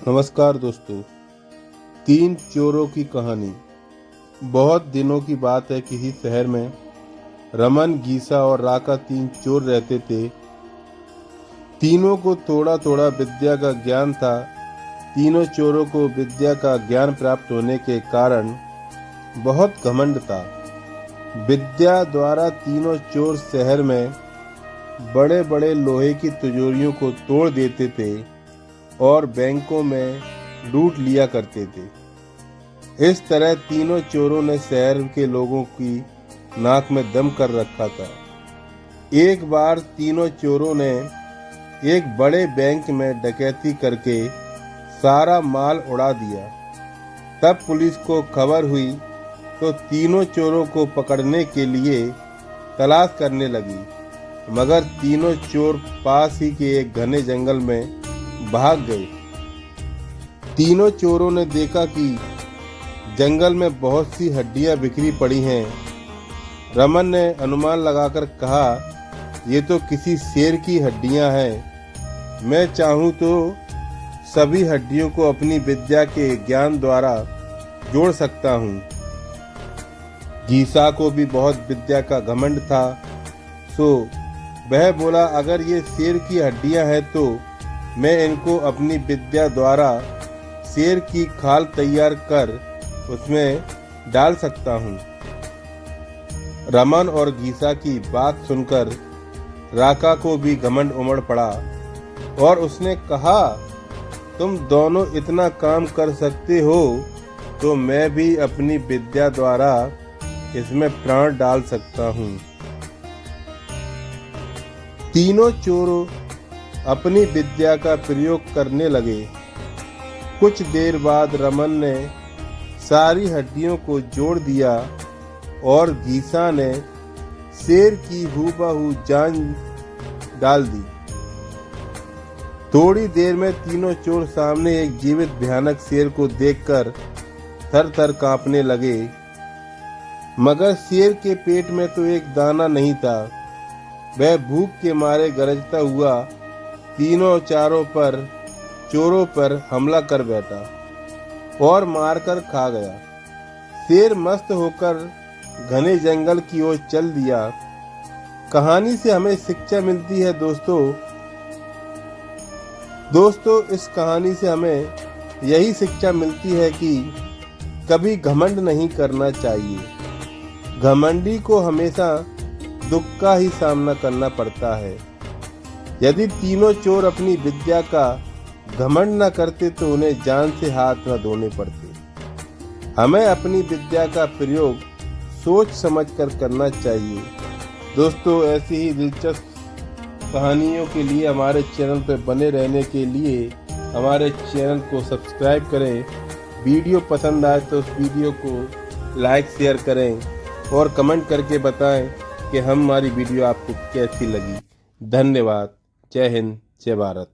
नमस्कार दोस्तों। तीन चोरों की कहानी। बहुत दिनों की बात है। किसी शहर में रमन, गीसा और राका तीन चोर रहते थे। तीनों को थोड़ा थोड़ा विद्या का ज्ञान था। तीनों चोरों को विद्या का ज्ञान प्राप्त होने के कारण बहुत घमंड था। विद्या द्वारा तीनों चोर शहर में बड़े बड़े लोहे की तिजोरियों को तोड़ देते थे और बैंकों में लूट लिया करते थे। इस तरह तीनों चोरों ने शहर के लोगों की नाक में दम कर रखा था। एक बार तीनों चोरों ने एक बड़े बैंक में डकैती करके सारा माल उड़ा दिया। तब पुलिस को खबर हुई तो तीनों चोरों को पकड़ने के लिए तलाश करने लगी, मगर तीनों चोर पास ही के एक घने जंगल में भाग गए। तीनों चोरों ने देखा कि जंगल में बहुत सी हड्डियां बिखरी पड़ी हैं। रमन ने अनुमान लगाकर कहा, ये तो किसी शेर की हड्डियां हैं। मैं चाहूं तो सभी हड्डियों को अपनी विद्या के ज्ञान द्वारा जोड़ सकता हूं। गीसा को भी बहुत विद्या का घमंड था, सो वह बोला, अगर ये शेर की हड्डियां हैं तो मैं इनको अपनी विद्या द्वारा शेर की खाल तैयार कर उसमें डाल सकता हूँ। रमन और गीसा की बात सुनकर राका को भी घमंड उमड़ पड़ा और उसने कहा, तुम दोनों इतना काम कर सकते हो तो मैं भी अपनी विद्या द्वारा इसमें प्राण डाल सकता हूँ। तीनों चोरों अपनी विद्या का प्रयोग करने लगे। कुछ देर बाद रमन ने सारी हड्डियों को जोड़ दिया और गीसा ने शेर की हूबहू जान डाल दी। थोड़ी देर में तीनों चोर सामने एक जीवित भयानक शेर को देखकर थर थर कांपने लगे, मगर शेर के पेट में तो एक दाना नहीं था। वह भूख के मारे गरजता हुआ तीनों चोरों पर हमला कर बैठा और मारकर खा गया। शेर मस्त होकर घने जंगल की ओर चल दिया। कहानी से हमें शिक्षा मिलती है दोस्तों इस कहानी से हमें यही शिक्षा मिलती है कि कभी घमंड नहीं करना चाहिए। घमंडी को हमेशा दुख का ही सामना करना पड़ता है। यदि तीनों चोर अपनी विद्या का घमंड न करते तो उन्हें जान से हाथ न धोने पड़ते। हमें अपनी विद्या का प्रयोग सोच समझकर करना चाहिए। दोस्तों ऐसी ही दिलचस्प कहानियों के लिए हमारे चैनल पर बने रहने के लिए हमारे चैनल को सब्सक्राइब करें। वीडियो पसंद आए तो उस वीडियो को लाइक शेयर करें और कमेंट करके बताएं कि हमारी वीडियो आपको कैसी लगी। धन्यवाद। जय हिंद, जय भारत।